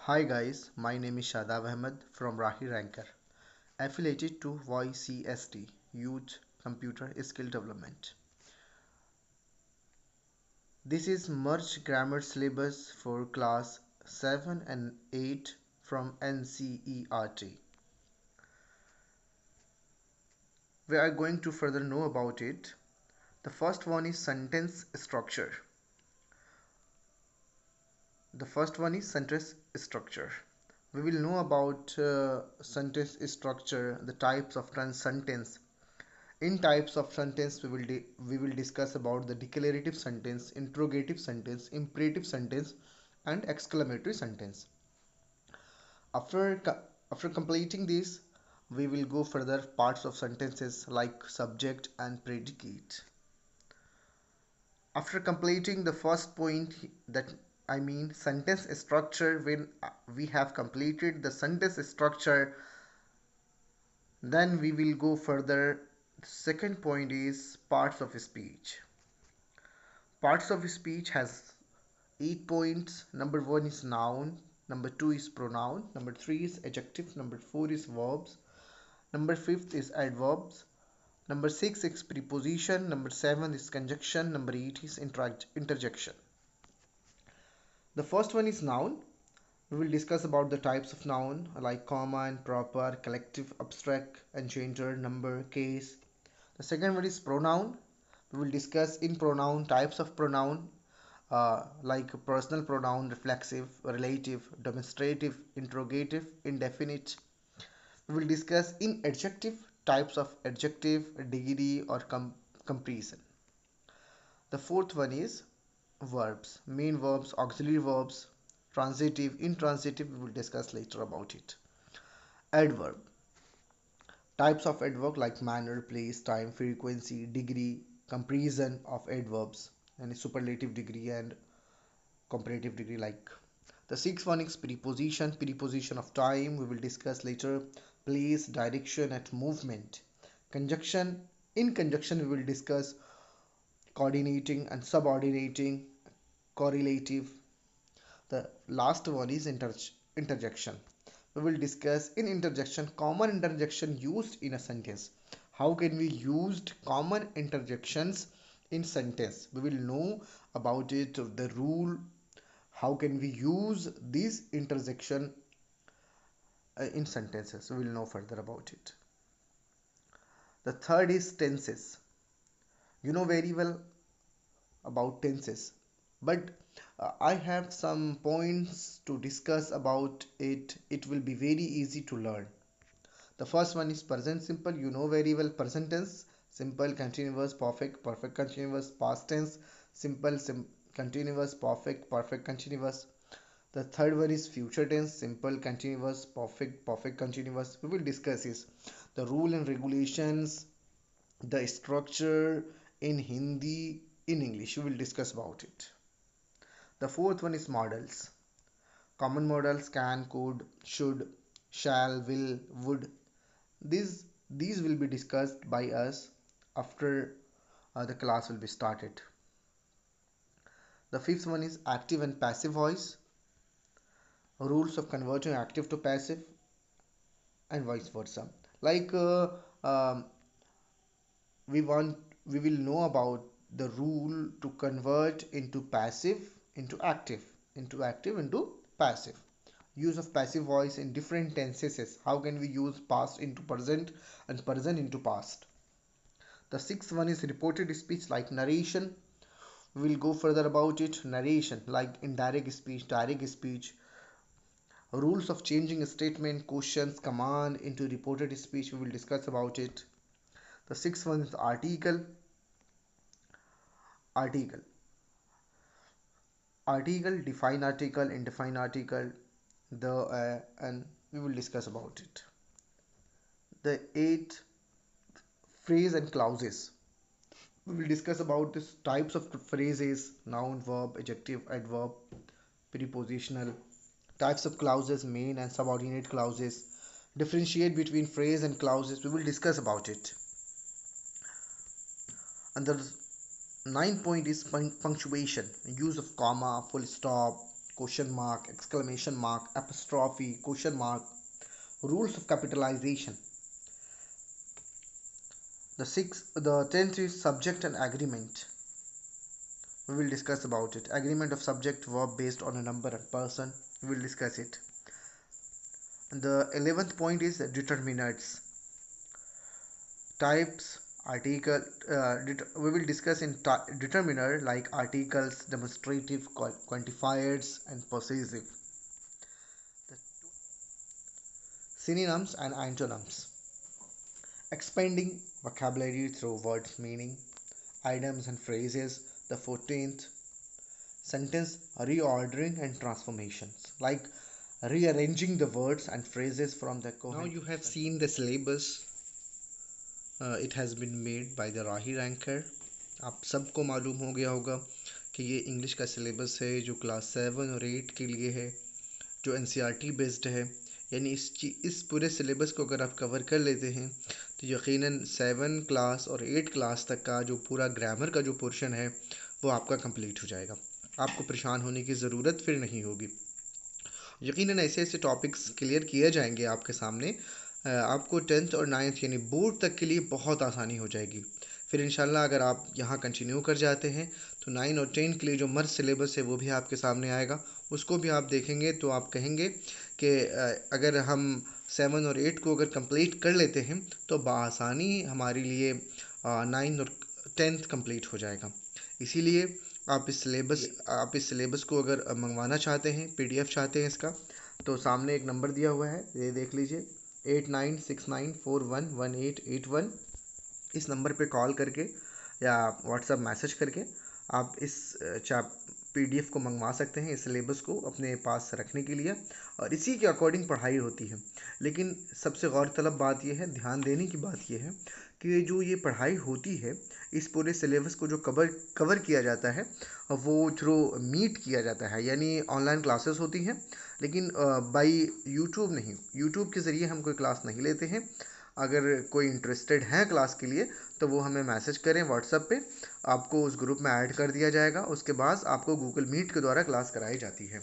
Hi guys, my name is Shadab Ahmed from Rahi Ranker, affiliated to YCST, Youth Computer Skill Development. This is merged grammar syllabus for class 7 and 8 from NCERT. We are going to further know about it. The first one is sentence structure. The first one is sentence structure. We will know about sentence structure, the types of sentence. In types of sentence, we will discuss about the declarative sentence, interrogative sentence, imperative sentence, and exclamatory sentence. After after completing this, we will go further parts of sentences like subject and predicate. After completing the first point, that I mean sentence structure, when we have completed the sentence structure, then we will go further. Second point is parts of speech. Parts of speech has 8 points. Number 1 is noun, number 2 is pronoun, number 3 is adjective, number 4 is verbs, number 5 is adverbs, number 6 is preposition, number 7 is conjunction, number 8 is interjection. The first one is noun. We will discuss about the types of noun like common, proper, collective, abstract, and gender, number, case. The second one is pronoun. We will discuss in pronoun types of pronoun like personal pronoun, reflexive, relative, demonstrative, interrogative, indefinite. We will discuss in adjective types of adjective, degree, or comparison. The fourth one is verbs, main verbs, auxiliary verbs, transitive, intransitive. We will discuss later about it. Adverb. Types of adverb like manner, place, time, frequency, degree, comparison of adverbs, and superlative degree and comparative degree like. The sixth one is preposition, preposition of time. We will discuss later. Place, direction, and movement. Conjunction. In conjunction, we will discuss coordinating and subordinating, correlative. The last one is interjection. We will discuss in interjection common interjection used in a sentence. How can we use common interjections in sentence? We will know about it, the rule, how can we use this interjection in sentences. We will know further about it. The third is tenses. You know very well about tenses, but I have some points to discuss about it. It will be very easy to learn. The first one is present simple. You know very well present tense, simple, continuous, perfect, perfect continuous, past tense, simple, continuous, perfect, perfect continuous. The third one is future tense, simple, continuous, perfect, perfect continuous. We will discuss this. The rule and regulations, the structure in Hindi, in English. We will discuss about it. The fourth one is models. Common models can, could, should, shall, will, would. These will be discussed by us after the class will be started. The fifth one is active and passive voice. Rules of converting active to passive and vice versa. Like um, we will know about the rule to convert into passive into active, into passive. Use of passive voice in different tenses. How can we use past into present and present into past? The sixth one is reported speech like narration. We will go further about it. Narration like indirect speech, direct speech. Rules of changing a statement, questions, command into reported speech. We will discuss about it. The sixth one is article. Article. Article, define article, indefine article, and we will discuss about it. The eighth, phrase and clauses. We will discuss about this types of phrases, noun, verb, adjective, adverb, prepositional, types of clauses, main and subordinate clauses, differentiate between phrase and clauses. We will discuss about it. And the ninth point is punctuation, use of comma, full stop, question mark, exclamation mark, apostrophe, question mark, rules of capitalization. The 10th is subject and agreement. We will discuss about it. Agreement of subject verb based on a number and person. We will discuss it. And the 11th point is determinants. Types, article. We will discuss in determiner like articles, demonstrative, quantifiers, and possessive. The synonyms and antonyms. Expanding vocabulary through words meaning, items and phrases. The 14th sentence reordering and transformations like rearranging the words and phrases from the Now you have seen the syllabus. It has been made by the Rahi ranker. आप सबको मालूम हो गया होगा कि ये English का syllabus है जो क्लास 7 और 8 के लिए है, जो NCERT बेस्ड है. यानी इस पूरे सिलेबस को अगर आप कवर कर लेते हैं तो यकीनन 7 क्लास और 8 क्लास तक का जो पूरा ग्रामर का जो पोर्शन है वो आपका कंप्लीट हो जाएगा. आपको परेशान होने की ज़रूरत फिर नहीं होगी. यकीनन ऐसे ऐसे टॉपिक्स क्लियर किए जाएंगे आपके सामने. आपको 10th और 9th यानी बोर्ड तक के लिए बहुत आसानी हो जाएगी. फिर इंशाल्लाह अगर आप यहाँ कंटिन्यू कर जाते हैं तो 9 और 10 के लिए जो मर्ज सिलेबस है वो भी आपके सामने आएगा. उसको भी आप देखेंगे तो आप कहेंगे कि अगर हम 7 और 8 को अगर कंप्लीट कर लेते हैं तो बआसानी हमारे लिए 9 और 10th कंप्लीट हो जाएगा. इसीलिए आप इस सिलेबस को अगर मंगवाना चाहते हैं, PDF चाहते हैं इसका, तो सामने एक नंबर दिया हुआ है, ये देख लीजिए 8969411881. इस नंबर पे कॉल करके या व्हाट्सएप मैसेज करके आप इस PDF को मंगवा सकते हैं, इस सिलेबस को अपने पास रखने के लिए, और इसी के अकॉर्डिंग पढ़ाई होती है. लेकिन सबसे गौरतलब बात यह है, ध्यान देने की बात यह है कि जो ये पढ़ाई होती है, इस पूरे सिलेबस को जो कवर किया जाता है वो थ्रू मीट किया जाता है, यानी ऑनलाइन क्लासेस होती हैं, लेकिन बाय यूट्यूब नहीं. यूट्यूब के ज़रिए हम कोई क्लास नहीं लेते हैं. अगर कोई इंटरेस्टेड है क्लास के लिए तो वो हमें मैसेज करें व्हाट्सएप पे, आपको उस ग्रुप में ऐड कर दिया जाएगा. उसके बाद आपको गूगल मीट के द्वारा क्लास कराई जाती है.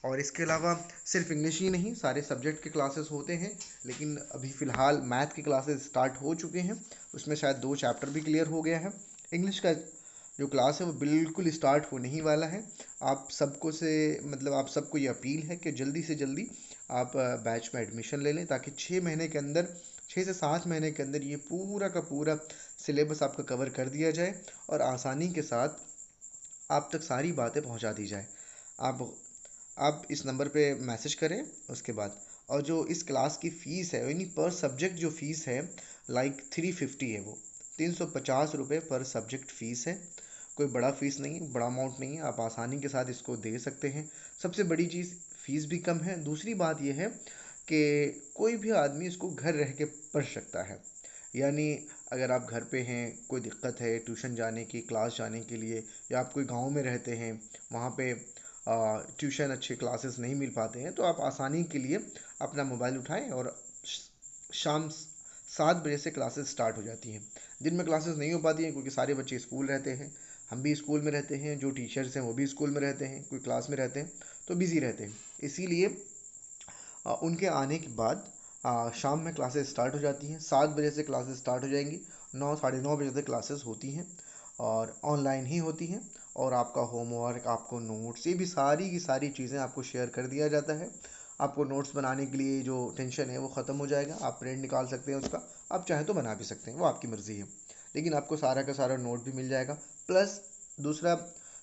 और इसके अलावा सिर्फ इंग्लिश ही नहीं, सारे सब्जेक्ट के क्लासेस होते हैं. लेकिन अभी फ़िलहाल मैथ के क्लासेस स्टार्ट हो चुके हैं, उसमें शायद 2 चैप्टर भी क्लियर हो गया है. इंग्लिश का जो क्लास है वो बिल्कुल स्टार्ट होने ही वाला है. आप सबको ये अपील है कि जल्दी से जल्दी आप बैच में एडमिशन ले लें, ताकि 6 से 7 महीने के अंदर ये पूरा का पूरा सिलेबस आपका कवर कर दिया जाए और आसानी के साथ आप तक सारी बातें पहुंचा दी जाए. आप इस नंबर पे मैसेज करें उसके बाद. और जो इस क्लास की फ़ीस है, यानी पर सब्जेक्ट जो फ़ीस है लाइक 350 है, वो 350 रुपये पर सब्जेक्ट फ़ीस है. कोई बड़ा फ़ीस नहीं है, बड़ा अमाउंट नहीं है, आप आसानी के साथ इसको दे सकते हैं. सबसे बड़ी चीज़ फ़ीस भी कम है. दूसरी बात यह है कि कोई भी आदमी इसको घर रह के पढ़ सकता है. यानी अगर आप घर पे हैं, कोई दिक्कत है ट्यूशन जाने की, क्लास जाने के लिए, या आप कोई गांव में रहते हैं, वहाँ पे ट्यूशन अच्छे क्लासेस नहीं मिल पाते हैं, तो आप आसानी के लिए अपना मोबाइल उठाएं और शाम 7 बजे से क्लासेस स्टार्ट हो जाती हैं. दिन में क्लासेस नहीं हो पाती हैं क्योंकि सारे बच्चे स्कूल रहते हैं, हम भी स्कूल में रहते हैं, जो टीचर्स हैं वो भी स्कूल में रहते हैं, कोई क्लास में रहते हैं, तो बिज़ी रहते हैं. इसीलिए उनके आने के बाद शाम में क्लासेस स्टार्ट हो जाती हैं. 7 बजे से क्लासेस स्टार्ट हो जाएंगी, 9 साढ़े 9 बजे तक क्लासेस होती हैं और ऑनलाइन ही होती हैं. और आपका होमवर्क, आपको नोट्स, ये भी सारी की सारी चीज़ें आपको शेयर कर दिया जाता है. आपको नोट्स बनाने के लिए जो टेंशन है वो ख़त्म हो जाएगा. आप प्रिंट निकाल सकते हैं उसका, आप चाहें तो बना भी सकते हैं, वो आपकी मर्ज़ी है, लेकिन आपको सारा का सारा नोट भी मिल जाएगा. प्लस दूसरा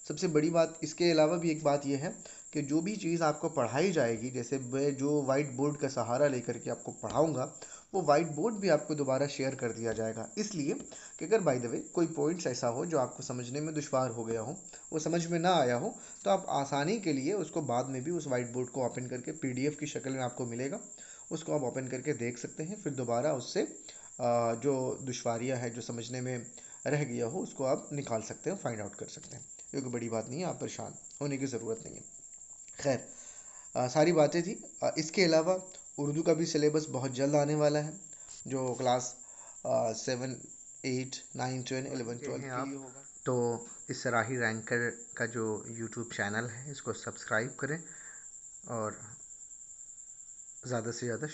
सबसे बड़ी बात, इसके अलावा भी एक बात यह है कि जो भी चीज़ आपको पढ़ाई जाएगी, जैसे मैं जो वाइट बोर्ड का सहारा लेकर के आपको पढ़ाऊँगा, वो वाइट बोर्ड भी आपको दोबारा शेयर कर दिया जाएगा. इसलिए कि अगर बाय द वे कोई पॉइंट्स ऐसा हो जो आपको समझने में दुश्वार हो गया हो, वो समझ में ना आया हो, तो आप आसानी के लिए उसको बाद में भी उस वाइट बोर्ड को ओपन करके PDF की शक्ल में आपको मिलेगा, उसको आप ओपन करके देख सकते हैं. फिर दोबारा उससे जो दुश्वारियाँ है, जो समझने में रह गया हो, उसको आप निकाल सकते हैं, फाइंड आउट कर सकते हैं. क्योंकि बड़ी बात नहीं है, आप परेशान होने की ज़रूरत नहीं है. खैर, सारी बातें थी. इसके अलावा उर्दू का भी सिलेबस बहुत जल्द आने वाला है, जो क्लास 7, 8, 9, 10, 11, 12 के लिए होगा. तो इस राही रैंकर का जो यूट्यूब चैनल है इसको सब्सक्राइब करें और ज़्यादा से ज़्यादा